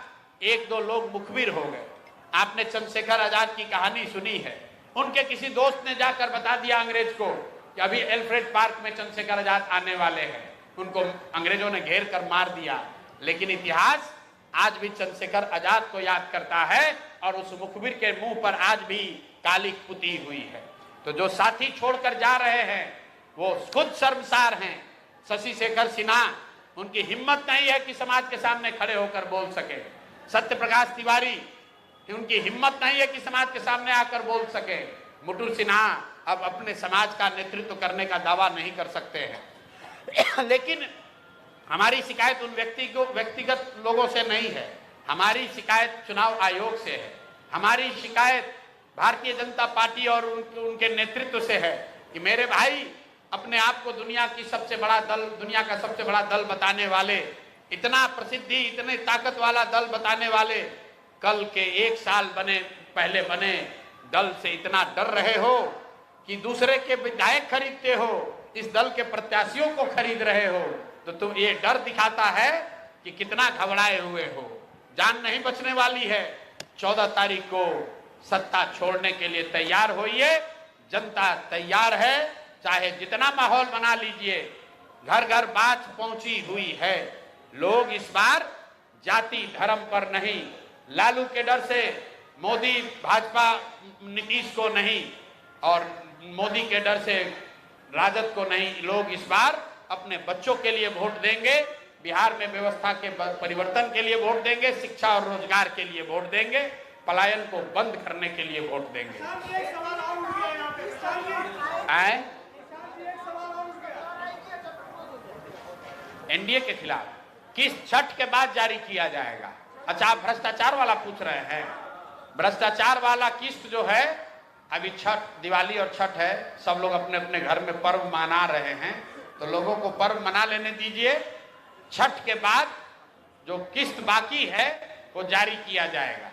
एक दो लोग मुखबिर हो गए। आपने चंद्रशेखर आजाद की कहानी सुनी है। उनके किसी दोस्त ने जाकर बता दिया अंग्रेज को कि अभी एल्फ्रेड पार्क में चंद्रशेखर आजाद आने वाले हैं। उनको अंग्रेजों ने घेर कर मार दिया। लेकिन इतिहास आज भी चंद्रशेखर आजाद को याद करता है और उस मुखबिर के मुंह पर आज भी कालिक पुती हुई है। तो जो साथी छोड़कर जा रहे हैं वो खुद शर्मसार हैं। शशि शेखर सिन्हा, उनकी हिम्मत नहीं है कि समाज के सामने खड़े होकर बोल सके। सत्य प्रकाश तिवारी, उनकी हिम्मत नहीं है कि समाज के सामने आकर बोल सके। मुटुर सिन्हा अब अपने समाज का नेतृत्व करने का दावा नहीं कर सकते हैं। लेकिन हमारी शिकायत उन व्यक्तिगत लोगों से नहीं है, हमारी शिकायत चुनाव आयोग से है। हमारी शिकायत भारतीय जनता पार्टी और उनके नेतृत्व से है कि मेरे भाई, अपने आप को दुनिया का सबसे बड़ा दल बताने वाले, इतना प्रसिद्धि, इतने ताकत वाला दल बताने वाले, कल के 1 साल पहले बने दल से इतना डर रहे हो कि दूसरे के विधायक खरीदते हो, इस दल के प्रत्याशियों को खरीद रहे हो। तो तुम, ये डर दिखाता है कि कितना घबराए हुए हो। जान नहीं बचने वाली है। 14 तारीख को सत्ता छोड़ने के लिए तैयार होइए। जनता तैयार है, चाहे जितना माहौल बना लीजिए। घर घर बात पहुंची हुई है। लोग इस बार जाति धर्म पर नहीं, लालू के डर से मोदी भाजपा नीतीश को नहीं और मोदी के डर से राजद को नहीं, लोग इस बार अपने बच्चों के लिए वोट देंगे, बिहार में व्यवस्था के परिवर्तन के लिए वोट देंगे, शिक्षा और रोजगार के लिए वोट देंगे, पलायन को बंद करने के लिए वोट देंगे। एनडीए के खिलाफ किस छठ के बाद जारी किया जाएगा? अच्छा, आप भ्रष्टाचार वाला पूछ रहे हैं। भ्रष्टाचार वाला किस्त जो है, अभी छठ, दिवाली और छठ है, सब लोग अपने अपने घर में पर्व मना रहे हैं, तो लोगों को पर्व मना लेने दीजिए। छठ के बाद जो किस्त बाकी है वो जारी किया जाएगा।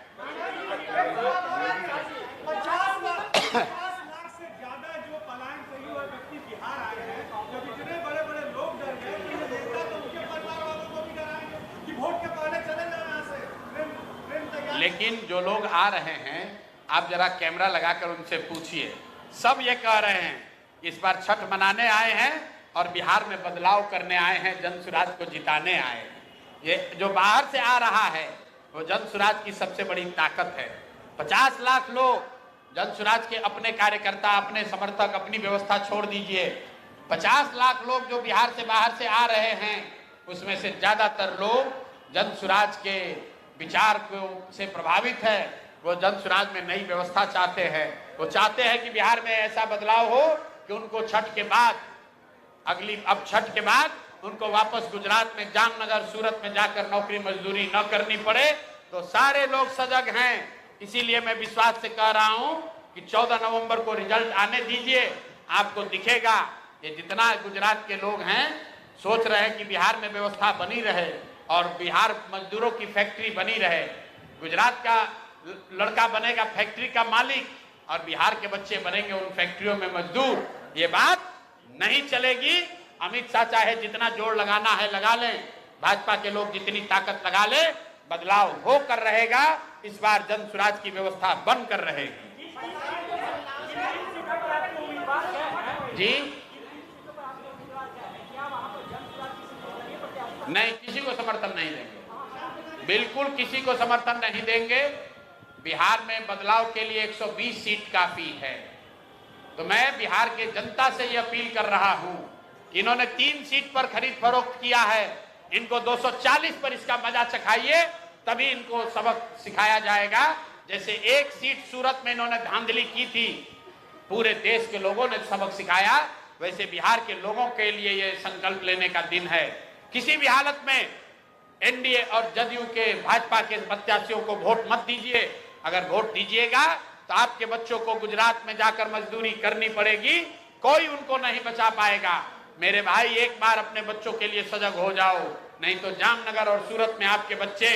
50 लाख से ज्यादा जो पलायन सही हुआ व्यक्ति बिहार आए हैं, जब इतने बड़े बड़े लोग डर गए कि ये नेता तो उनके परिवार वालों को भी डराएंगे कि वोट के पहले चले जाए यहाँ से। लेकिन जो लोग आ रहे हैं, आप जरा कैमरा लगाकर उनसे पूछिए, सब ये कह रहे हैं इस बार छठ मनाने आए हैं और बिहार में बदलाव करने आए हैं, जन सुराज को जिताने आए हैं। ये जो बाहर से आ रहा है वो जन सुराज की सबसे बड़ी ताकत है। 50 लाख लोग, जन सुराज के अपने कार्यकर्ता, अपने समर्थक, अपनी व्यवस्था छोड़ दीजिए, 50 लाख लोग जो बिहार से बाहर से आ रहे हैं, उसमें से ज्यादातर लोग जन सुराज के विचार से प्रभावित है। वो जन सुराज में नई व्यवस्था चाहते हैं। वो चाहते हैं कि बिहार में ऐसा बदलाव हो कि उनको छठ के बाद छठ के बाद उनको वापस गुजरात में, जामनगर, सूरत में जाकर नौकरी मजदूरी न करनी पड़े। तो सारे लोग सजग हैं। इसीलिए मैं विश्वास से कह रहा हूं कि 14 नवंबर को रिजल्ट आने दीजिए, आपको दिखेगा। ये जितना गुजरात के लोग हैं सोच रहे हैं कि बिहार में व्यवस्था बनी रहे और बिहार मजदूरों की फैक्ट्री बनी रहे। गुजरात का लड़का बनेगा फैक्ट्री का मालिक और बिहार के बच्चे बनेंगे उन फैक्ट्रियों में मजदूर। ये बात नहीं चलेगी। अमित शाह चाहे जितना जोर लगाना है लगा लें, भाजपा के लोग जितनी ताकत लगा ले, बदलाव होकर रहेगा। इस बार जन सुराज की व्यवस्था बनकर रहेगी। जी नहीं, किसी को समर्थन नहीं देंगे, बिल्कुल किसी को समर्थन नहीं देंगे। बिहार में बदलाव के लिए 120 सीट काफी है। तो मैं बिहार के जनता से यह अपील कर रहा हूं, इन्होंने 3 सीट पर खरीद फरोख्त किया है, इनको 240 पर इसका मजा चखाइए, तभी इनको सबक सिखाया जाएगा। जैसे 1 सीट सूरत में इन्होंने धांधली की थी, पूरे देश के लोगों ने सबक सिखाया, वैसे बिहार के लोगों के लिए यह संकल्प लेने का दिन है। किसी भी हालत में एनडीए और जदयू के, भाजपा के प्रत्याशियों को वोट मत दीजिए। अगर वोट दीजिएगा तो आपके बच्चों को गुजरात में जाकर मजदूरी करनी पड़ेगी, कोई उनको नहीं बचा पाएगा। मेरे भाई, एक बार अपने बच्चों के लिए सजग हो जाओ, नहीं तो जामनगर और सूरत में आपके बच्चे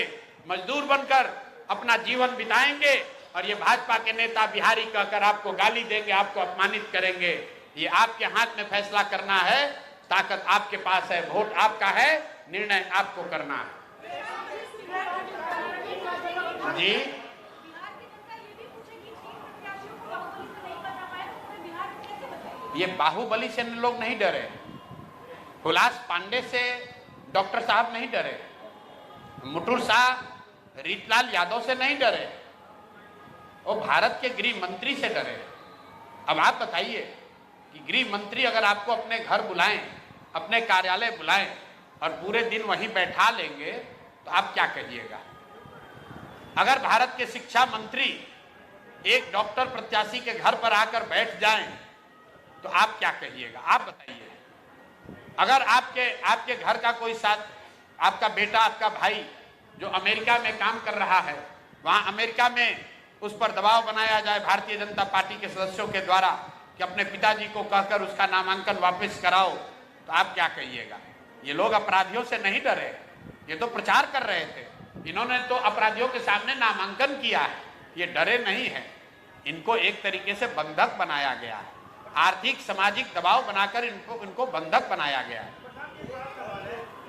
मजदूर बनकर अपना जीवन बिताएंगे और ये भाजपा के नेता बिहारी कहकर आपको गाली देंगे, आपको अपमानित करेंगे। ये आपके हाथ में फैसला करना है, ताकत आपके पास है, वोट आपका है, निर्णय आपको करना है। जी बिहार की जनता ये भी पूछेगी 3 प्रत्याशियों को बाहुबली से नहीं बचा पाए तो पूरे बिहार को कैसे बताएंगे? ये बाहुबली से लोग नहीं डरे, हुलास पांडे से डॉक्टर साहब नहीं डरे, मुटुर शाह रीतलाल यादव से नहीं डरे, वो भारत के गृह मंत्री से डरे। अब आप बताइए कि गृह मंत्री अगर आपको अपने घर बुलाएं, अपने कार्यालय बुलाएं और पूरे दिन वहीं बैठा लेंगे तो आप क्या कहिएगा? अगर भारत के शिक्षा मंत्री एक डॉक्टर प्रत्याशी के घर पर आकर बैठ जाएं तो आप क्या कहिएगा? आप बताइए। अगर आपके घर का कोई साथ, आपका बेटा, आपका भाई जो अमेरिका में काम कर रहा है, वहां अमेरिका में उस पर दबाव बनाया जाए भारतीय जनता पार्टी के सदस्यों के द्वारा कि अपने पिताजी को कहकर उसका नामांकन वापस कराओ, तो आप क्या कहिएगा? ये लोग अपराधियों से नहीं डरे, ये तो प्रचार कर रहे थे। इन्होंने तो अपराधियों के सामने नामांकन किया है, ये डरे नहीं है। इनको एक तरीके से बंधक बनाया गया है, आर्थिक सामाजिक दबाव बनाकर इनको बंधक बनाया गया है।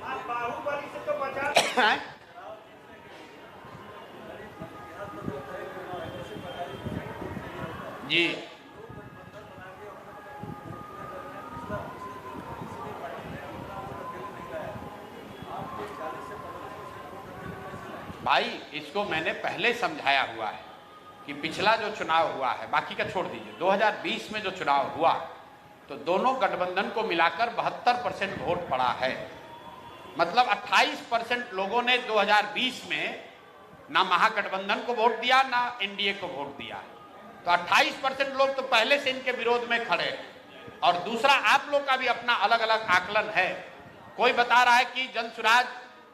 आप बाहुबली से तो बचा जी भाई, इसको मैंने पहले समझाया हुआ है कि पिछला जो चुनाव हुआ है, बाकी का छोड़ दीजिए, 2020 में जो चुनाव हुआ तो दोनों गठबंधन को मिलाकर 72% वोट पड़ा है। मतलब 28% लोगों ने 2020 में ना महागठबंधन को वोट दिया ना एनडीए को वोट दिया, तो 28% लोग तो पहले से इनके विरोध में खड़े हैं। और दूसरा, आप लोग का भी अपना अलग अलग आकलन है। कोई बता रहा है कि जनसुराज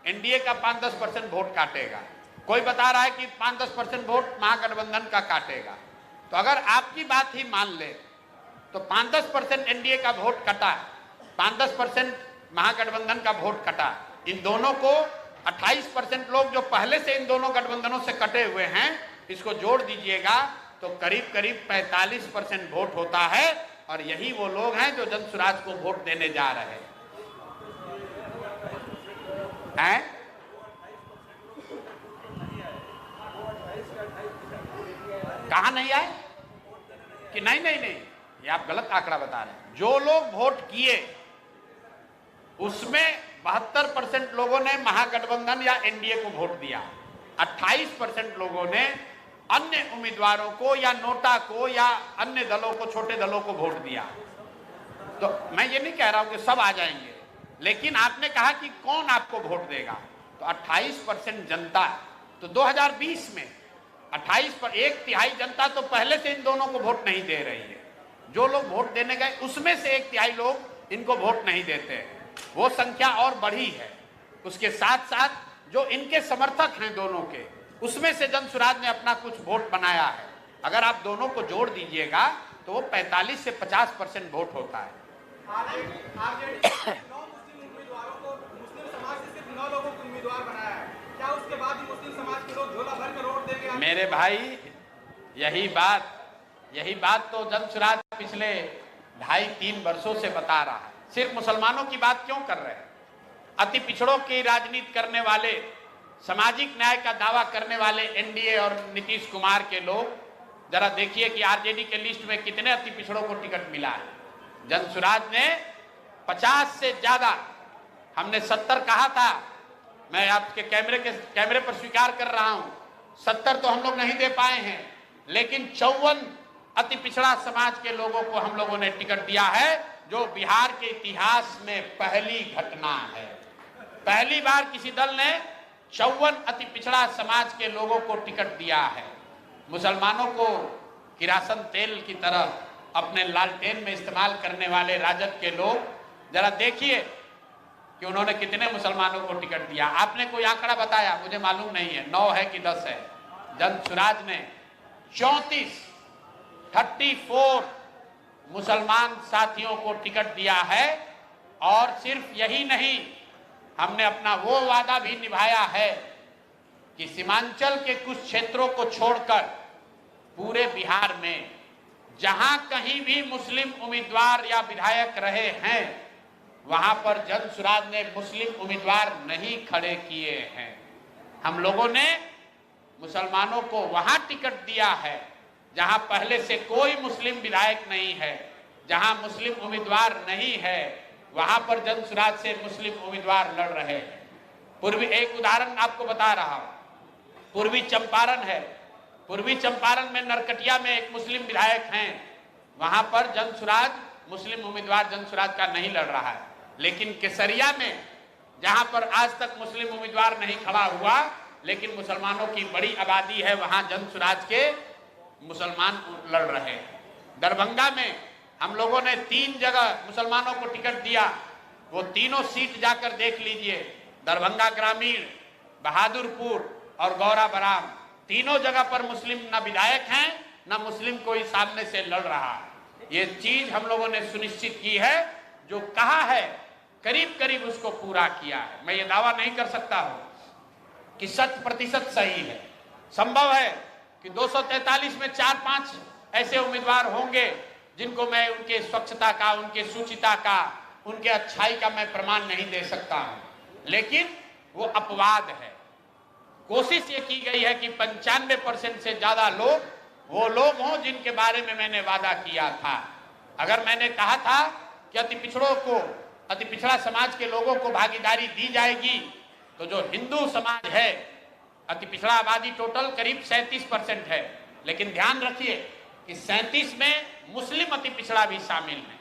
एनडीए का 5-10% वोट काटेगा, कोई बता रहा है कि 5-10% वोट महागठबंधन का काटेगा। तो अगर आपकी बात ही मान ले तो 5-10% एनडीए का वोट कटा, 5-10% महागठबंधन का वोट कटा, इन दोनों को 28% लोग जो पहले से इन दोनों गठबंधनों से कटे हुए हैं, इसको जोड़ दीजिएगा तो करीब करीब 45% वोट होता है। और यही वो लोग हैं जो जनसुराज को वोट देने जा रहे हैं। कहा नहीं आए कि नहीं नहीं नहीं, ये आप गलत आंकड़ा बता रहे हैं। जो लोग वोट किए उसमें 72% लोगों ने महागठबंधन या एनडीए को वोट दिया, 28% लोगों ने अन्य उम्मीदवारों को या नोटा को या अन्य दलों को, छोटे दलों को वोट दिया। तो मैं ये नहीं कह रहा हूं कि सब आ जाएंगे, लेकिन आपने कहा कि कौन आपको वोट देगा, तो 28% जनता, तो 2020 में 28 पर 1/3 जनता तो पहले से इन दोनों को वोट नहीं दे रही है। जो लोग वोट देने गए उसमें से 1/3 लोग इनको वोट नहीं देते, वो संख्या और बढ़ी है। उसके साथ साथ जो इनके समर्थक हैं दोनों के, उसमें से जनसुराज ने अपना कुछ वोट बनाया है। अगर आप दोनों को जोड़ दीजिएगा तो वो 45 से 50% वोट होता है। आरजेडी 9 मुस्लिम उम्मीदवारों को, मुस्लिम समाज से सिर्फ 9 लोगों को उम्मीदवार बनाया है। क्या उसके बाद ही मुस्लिम समाज के लोग झोला भर कर वोट देंगे? मेरे भाई, यही बात तो जनसुराज पिछले 2.5-3 वर्षों से बता रहा है। सिर्फ मुसलमानों की बात क्यों कर रहे हैं? अति पिछड़ों की राजनीति करने वाले, सामाजिक न्याय का दावा करने वाले एनडीए और नीतीश कुमार के लोग, जरा देखिए कि आरजेडी के लिस्ट में कितने अति पिछड़ों को टिकट मिला है। जनसुराज ने 50 से ज्यादा, हमने 70 कहा था, मैं आपके कैमरे पर स्वीकार कर रहा हूं, 70 तो हम लोग नहीं दे पाए हैं, लेकिन 54 अति पिछड़ा समाज के लोगों को हम लोगों ने टिकट दिया है, जो बिहार के इतिहास में पहली घटना है। पहली बार किसी दल ने 54 अति पिछड़ा समाज के लोगों को टिकट दिया है। मुसलमानों को किरासन तेल की तरह अपने लालटेन में इस्तेमाल करने वाले राजद के लोग, जरा देखिए कि उन्होंने कितने मुसलमानों को टिकट दिया। आपने कोई आंकड़ा बताया, मुझे मालूम नहीं है, 9 है कि 10 है। जनसुराज ने 34 मुसलमान साथियों को टिकट दिया है। और सिर्फ यही नहीं, हमने अपना वो वादा भी निभाया है कि सीमांचल के कुछ क्षेत्रों को छोड़कर पूरे बिहार में जहां कहीं भी मुस्लिम उम्मीदवार या विधायक रहे हैं, वहां पर जनसुराज ने मुस्लिम उम्मीदवार नहीं खड़े किए हैं। हम लोगों ने मुसलमानों को वहां टिकट दिया है जहां पहले से कोई मुस्लिम विधायक नहीं है, जहां मुस्लिम उम्मीदवार नहीं है, वहां पर जनसुराज से मुस्लिम उम्मीदवार लड़ रहे हैं। पूर्वी, एक उदाहरण आपको बता रहा हूं, पूर्वी चंपारण है। पूर्वी चंपारण में नरकटिया में एक मुस्लिम विधायक हैं, वहां पर जनसुराज मुस्लिम उम्मीदवार जनसुराज का नहीं लड़ रहा है। लेकिन केसरिया में जहां पर आज तक मुस्लिम उम्मीदवार नहीं खड़ा हुआ, लेकिन मुसलमानों की बड़ी आबादी है, वहां जनसुराज के मुसलमान लड़ रहे हैं। दरभंगा में हम लोगों ने 3 जगह मुसलमानों को टिकट दिया, वो तीनों सीट जाकर देख लीजिए। दरभंगा ग्रामीण, बहादुरपुर और गौरा बराम, तीनों जगह पर मुस्लिम न विधायक हैं न मुस्लिम कोई सामने से लड़ रहा है। ये चीज हम लोगों ने सुनिश्चित की है, जो कहा है करीब करीब उसको पूरा किया है। मैं ये दावा नहीं कर सकता हूं कि 100% सही है। संभव है कि 243 में 4-5 ऐसे उम्मीदवार होंगे जिनको मैं उनके स्वच्छता का, उनके सुचिता का, उनके अच्छाई का मैं प्रमाण नहीं दे सकता हूं, लेकिन वो अपवाद है। कोशिश ये की गई है कि 95% से ज्यादा लोग वो लोग हों जिनके बारे में मैंने वादा किया था। अगर मैंने कहा था कि अति पिछड़ों को, अति पिछड़ा समाज के लोगों को भागीदारी दी जाएगी, तो जो हिंदू समाज है, अति पिछड़ा आबादी टोटल करीब 37% है, लेकिन ध्यान रखिए कि 37 में मुस्लिम अति पिछड़ा भी शामिल है।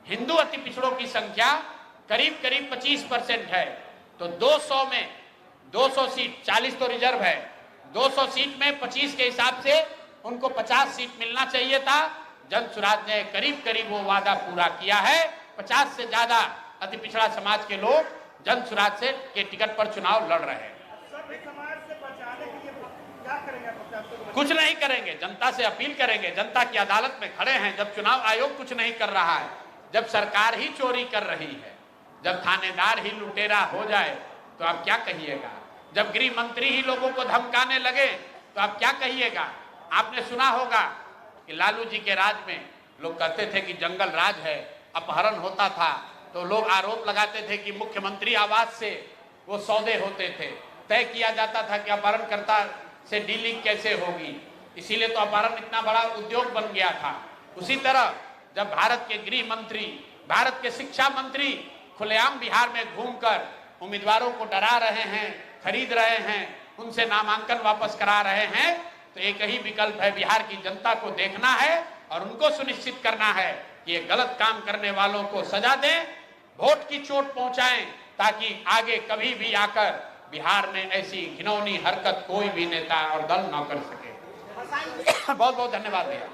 हिंदू अति पिछड़ों की संख्या करीब करीब 25% है। तो 200 में 200 सीट, 40 तो रिजर्व है, 200 सीट में 25 के हिसाब से उनको 50 सीट मिलना चाहिए था। जनसुराज ने करीब करीब वो वादा पूरा किया है। 50 से ज्यादा अति पिछड़ा समाज के लोग जनसुराज से के टिकट पर चुनाव लड़ रहे हैं। समाज से बचाने के लिए क्या करेंगे? कुछ नहीं करेंगे, जनता से अपील करेंगे। जनता की अदालत में खड़े हैं। जब चुनाव आयोग कुछ नहीं कर रहा है, जब सरकार ही चोरी कर रही है, जब थानेदार ही लुटेरा हो जाए, तो आप क्या कहिएगा? जब गृह मंत्री ही लोगों को धमकाने लगे, तो आप क्या कहिएगा? आपने सुना होगा कि लालू जी के राज में लोग कहते थे कि जंगल राज है, अपहरण होता था, तो लोग आरोप लगाते थे कि मुख्यमंत्री आवास से वो सौदे होते थे, तय किया जाता था कि अपहरणकर्ता से डीलिंग कैसे होगी, इसीलिए तो अपहरण इतना बड़ा उद्योग बन गया था। उसी तरह जब भारत के गृह मंत्री, भारत के शिक्षा मंत्री खुलेआम बिहार में घूमकर उम्मीदवारों को डरा रहे हैं, खरीद रहे हैं, उनसे नामांकन वापस करा रहे हैं, तो एक ही विकल्प है, बिहार की जनता को देखना है और उनको सुनिश्चित करना है कि ये गलत काम करने वालों को सजा दें, वोट की चोट पहुंचाएं, ताकि आगे कभी भी आकर बिहार में ऐसी घिनौनी हरकत कोई भी नेता और दल न कर सके। बहुत बहुत धन्यवाद भैया।